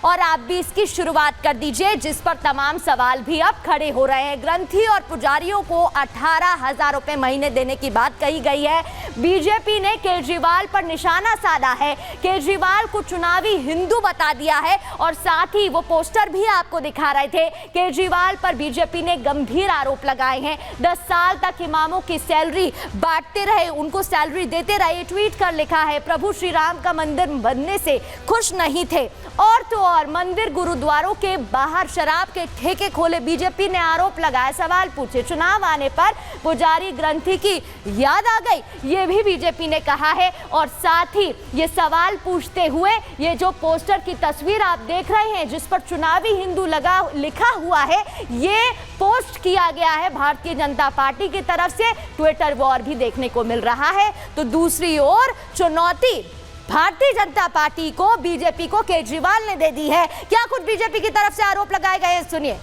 और आप भी इसकी शुरुआत कर दीजिए, जिस पर तमाम सवाल भी अब खड़े हो रहे हैं। ग्रंथी और पुजारियों को 18,000 रुपए महीने देने की बात कही गई है। बीजेपी ने केजरीवाल पर निशाना साधा है, केजरीवाल को चुनावी हिंदू बता दिया है और साथ ही वो पोस्टर भी आपको दिखा रहे थे। केजरीवाल पर बीजेपी ने गंभीर आरोप लगाए हैं। 10 साल तक इमामों की सैलरी बांटते रहे, उनको सैलरी देते रहे। ट्वीट कर लिखा है, प्रभु श्री राम का मंदिर बनने से खुश नहीं थे। और तो और मंदिर गुरुद्वारों के बाहर शराब के ठेके खोले। बीजेपी ने आरोप लगाया, सवाल पूछे। चुनाव आने पर पुजारी ग्रंथी की याद आ गई, ये भी बीजेपी ने कहा है। और साथ ही ये सवाल पूछते हुए ये जो पोस्टर की तस्वीर आप देख रहे हैं, जिस पर चुनावी हिंदू लिखा हुआ है, ये पोस्ट किया गया है भारतीय जनता पार्टी की तरफ से। ट्विटर वॉर भी देखने को मिल रहा है। तो दूसरी ओर चुनौती भारतीय जनता पार्टी को बीजेपी को केजरीवाल ने दे दी है। क्या कुछ बीजेपी की तरफ से आरोप लगाए गए हैं, सुनिए।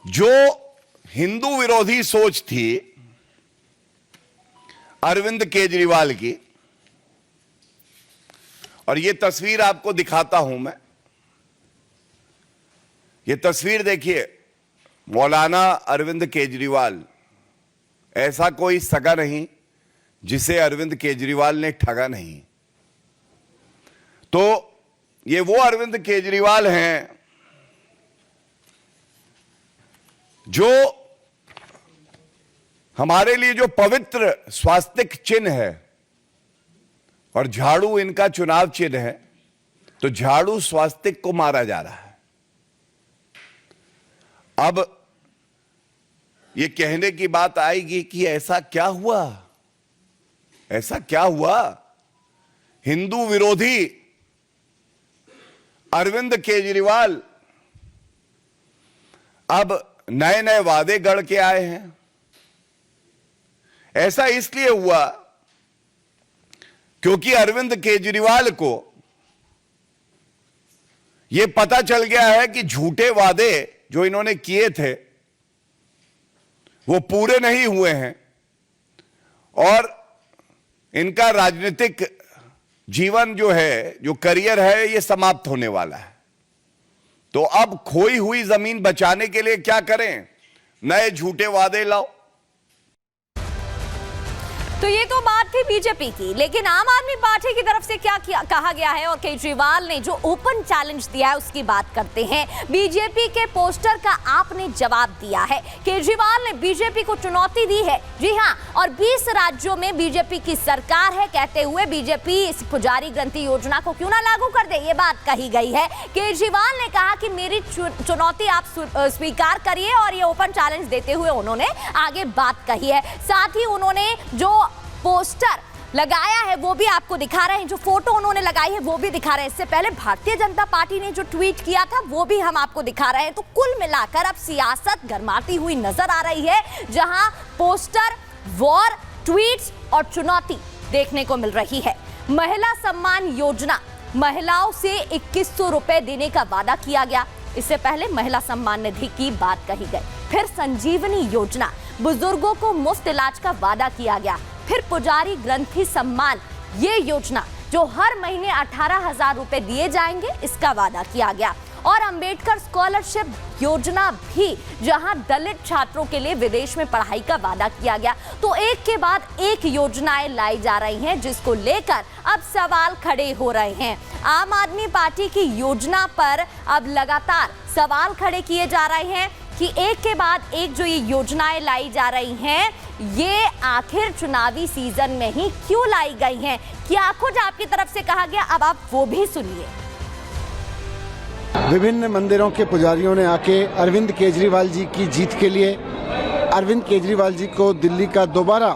जो हिंदू विरोधी सोच थी अरविंद केजरीवाल की, और ये तस्वीर आपको दिखाता हूं मैं। ये तस्वीर देखिए, मौलाना अरविंद केजरीवाल, ऐसा कोई सगा नहीं जिसे अरविंद केजरीवाल ने ठगा नहीं। तो ये वो अरविंद केजरीवाल हैं जो हमारे लिए जो पवित्र स्वास्तिक चिन्ह है, और झाड़ू इनका चुनाव चिन्ह है, तो झाड़ू स्वास्तिक को मारा जा रहा है। अब ये कहने की बात आएगी कि ऐसा क्या हुआ, ऐसा क्या हुआ। हिंदू विरोधी अरविंद केजरीवाल अब नए नए वादे गढ़ के आए हैं। ऐसा इसलिए हुआ क्योंकि अरविंद केजरीवाल को यह पता चल गया है कि झूठे वादे जो इन्होंने किए थे वो पूरे नहीं हुए हैं और इनका राजनीतिक जीवन जो है, जो करियर है, ये समाप्त होने वाला है। तो अब खोई हुई जमीन बचाने के लिए क्या करें? नए झूठे वादे लाओ। तो ये तो बात थी बीजेपी की, लेकिन आम आदमी पार्टी की तरफ से क्या कहा गया है और केजरीवाल ने जो ओपन चैलेंज दिया है उसकी बात करते हैं। बीजेपी के पोस्टर का आपने जवाब दिया है। केजरीवाल ने बीजेपी को चुनौती दी है। जी हां, और 20 राज्यों में बीजेपी की सरकार है, कहते हुए बीजेपी इस पुजारी ग्रंथी योजना को क्यों ना लागू कर दे, ये बात कही गई है। केजरीवाल ने कहा कि मेरी चुनौती आप स्वीकार करिए, और ये ओपन चैलेंज देते हुए उन्होंने आगे बात कही है। साथ ही उन्होंने जो पोस्टर लगाया है वो भी आपको दिखा रहे हैं, जो फोटो उन्होंने लगाई है वो भी दिखा रहे हैं। इससे पहले भारतीय जनता पार्टी ने जो ट्वीट किया था वो भी हम आपको दिखा रहे हैं। तो कुल मिलाकर अब सियासत गरमाती हुई नजर आ रही है, जहां पोस्टर, वॉर, ट्वीट्स और चुनौती देखने को मिल रही है। महिला सम्मान योजना, महिलाओं से 2100 रुपए देने का वादा किया गया। इससे पहले महिला सम्मान निधि की बात कही गई। फिर संजीवनी योजना, बुजुर्गों को मुफ्त इलाज का वादा किया गया। फिर पुजारी ग्रंथी सम्मान, ये योजना जो हर महीने 18,000 रुपए दिए जाएंगे, इसका वादा किया गया। और अंबेडकर स्कॉलरशिप योजना भी, जहां दलित छात्रों के लिए विदेश में पढ़ाई का वादा किया गया। तो एक के बाद एक योजनाएं लाई जा रही हैं, जिसको लेकर अब सवाल खड़े हो रहे हैं। आम आदमी पार्टी की योजना पर अब लगातार सवाल खड़े किए जा रहे हैं कि एक के बाद एक जो ये योजनाएं लाई जा रही हैं, ये आखिर चुनावी सीजन में ही क्यों लाई गई हैं? क्या कुछ आपकी तरफ से कहा गया, अब आप वो भी सुनिए। विभिन्न मंदिरों के पुजारियों ने आके अरविंद केजरीवाल जी की जीत के लिए, अरविंद केजरीवाल जी को दिल्ली का दोबारा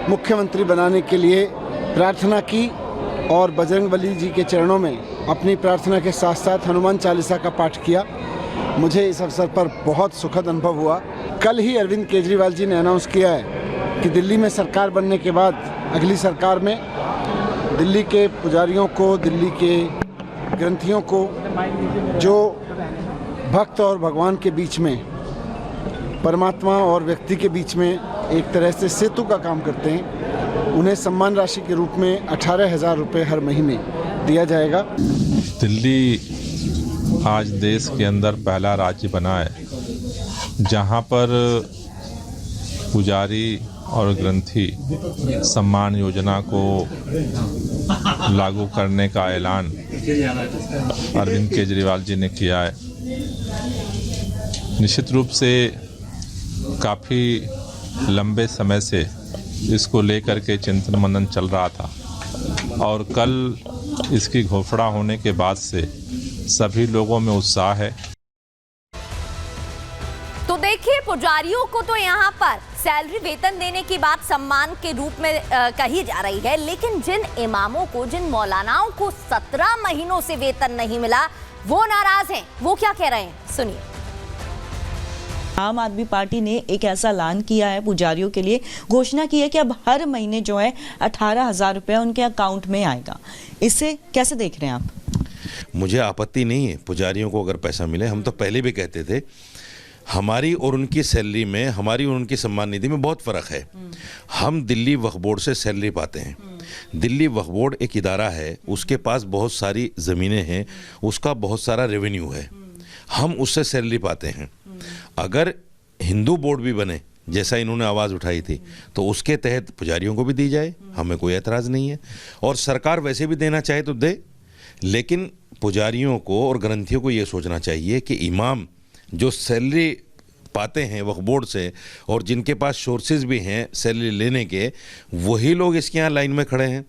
मुख्यमंत्री बनाने के लिए प्रार्थना की और बजरंगबली जी के चरणों में अपनी प्रार्थना के साथ साथ हनुमान चालीसा का पाठ किया। मुझे इस अवसर पर बहुत सुखद अनुभव हुआ। कल ही अरविंद केजरीवाल जी ने अनाउंस किया है कि दिल्ली में सरकार बनने के बाद अगली सरकार में दिल्ली के पुजारियों को, दिल्ली के ग्रंथियों को, जो भक्त और भगवान के बीच में, परमात्मा और व्यक्ति के बीच में एक तरह से सेतु का काम करते हैं, उन्हें सम्मान राशि के रूप में 18,000 रुपये हर महीने दिया जाएगा। दिल्ली आज देश के अंदर पहला राज्य बना है जहां पर पुजारी और ग्रंथी सम्मान योजना को लागू करने का ऐलान अरविंद केजरीवाल जी ने किया है। निश्चित रूप से काफ़ी लंबे समय से इसको लेकर के चिंतन मनन चल रहा था और कल इसकी घोषणा होने के बाद से सभी लोगों में उत्साह है। तो देखिए, पुजारियों को तो यहाँ पर सैलरी वेतन देने की बात सम्मान के रूप में कही जा रही है, लेकिन जिन इमामों को, जिन मौलानाओं को 17 महीनों से वेतन नहीं मिला, वो नाराज हैं। वो क्या कह रहे हैं, सुनिए। आम आदमी पार्टी ने एक ऐसा ऐलान किया है, पुजारियों के लिए घोषणा की है कि अब हर महीने जो है 18,000 रुपये उनके अकाउंट में आएगा। इसे कैसे देख रहे हैं आप? मुझे आपत्ति नहीं है पुजारियों को अगर पैसा मिले। हम तो पहले भी कहते थे हमारी और उनकी सैलरी में, हमारी और उनकी सम्मान निधि में बहुत फ़र्क है। हम दिल्ली वक्फ बोर्ड से सैलरी पाते हैं। दिल्ली वक्फ बोर्ड एक इदारा है, उसके पास बहुत सारी ज़मीनें हैं, उसका बहुत सारा रेवेन्यू है, हम उससे सैलरी पाते हैं। अगर हिंदू बोर्ड भी बने जैसा इन्होंने आवाज़ उठाई थी तो उसके तहत पुजारियों को भी दी जाए, हमें कोई एतराज़ नहीं है। और सरकार वैसे भी देना चाहे तो दे, लेकिन पुजारियों को और ग्रंथियों को ये सोचना चाहिए कि इमाम जो सैलरी पाते हैं वक्फ बोर्ड से और जिनके पास सोर्सेज भी हैं सैलरी लेने के, वही लोग इसके यहाँ लाइन में खड़े हैं।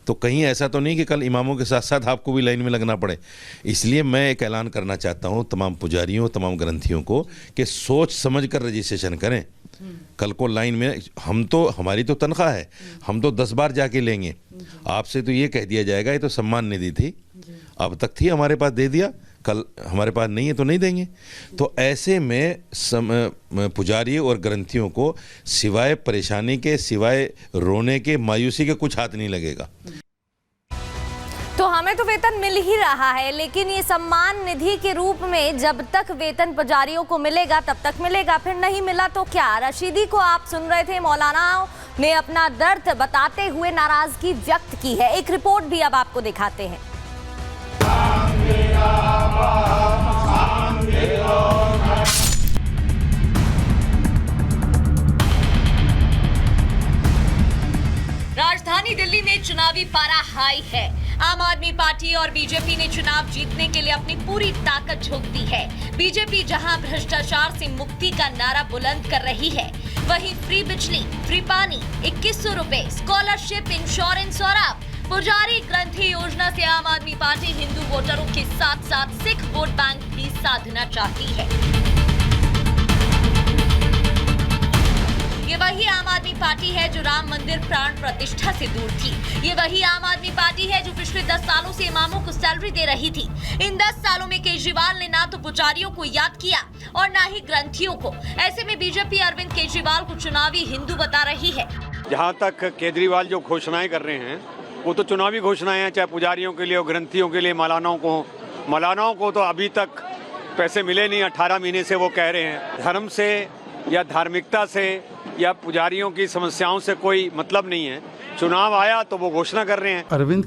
तो कहीं ऐसा तो नहीं कि कल इमामों के साथ साथ आपको भी लाइन में लगना पड़े। इसलिए मैं एक ऐलान करना चाहता हूँ तमाम पुजारियों, तमाम ग्रंथियों को कि सोच समझ कर रजिस्ट्रेशन करें। कल को लाइन में हमारी तो तनख्वाह है, हम तो 10 बार जाके लेंगे। आपसे तो ये कह दिया जाएगा ये तो सम्मान निधि थी, अब तक थी, हमारे पास दे दिया, कल हमारे पास नहीं है तो नहीं देंगे। तो ऐसे में पुजारी और ग्रंथियों को सिवाय परेशानी के, सिवाय रोने के, मायूसी के कुछ हाथ नहीं लगेगा। तो हमें तो वेतन मिल ही रहा है, लेकिन ये सम्मान निधि के रूप में जब तक वेतन पुजारियों को मिलेगा तब तक मिलेगा, फिर नहीं मिला तो क्या? रशीदी को आप सुन रहे थे, मौलानाओं ने अपना दर्द बताते हुए नाराजगी व्यक्त की है। एक रिपोर्ट भी अब आपको दिखाते हैं। राजधानी दिल्ली में चुनावी पारा हाई है। आम आदमी पार्टी और बीजेपी ने चुनाव जीतने के लिए अपनी पूरी ताकत झोंक दी है। बीजेपी जहां भ्रष्टाचार से मुक्ति का नारा बुलंद कर रही है, वहीं फ्री बिजली, फ्री पानी, 2100 रुपए, स्कॉलरशिप, इंश्योरेंस और अब पुजारी ग्रंथी योजना से आम आदमी पार्टी हिंदू वोटरों के साथ साथ सिख वोट बैंक भी साधना चाहती है। ये वही आम आदमी पार्टी है जो राम मंदिर प्राण प्रतिष्ठा से दूर थी। ये वही आम आदमी पार्टी है जो पिछले 10 सालों से इमामों को सैलरी दे रही थी। इन 10 सालों में केजरीवाल ने ना तो पुजारियों को याद किया और ना ही ग्रंथियों को। ऐसे में बीजेपी अरविंद केजरीवाल को चुनावी हिंदू बता रही है। जहाँ तक केजरीवाल जो घोषणाएं कर रहे हैं वो तो चुनावी घोषणाएं हैं, चाहे पुजारियों के लिए और ग्रंथियों के लिए, मौलानाओं को तो अभी तक पैसे मिले नहीं। 18 महीने से वो कह रहे हैं। धर्म से या धार्मिकता से या पुजारियों की समस्याओं से कोई मतलब नहीं है। चुनाव आया तो वो घोषणा कर रहे हैं। अरविंद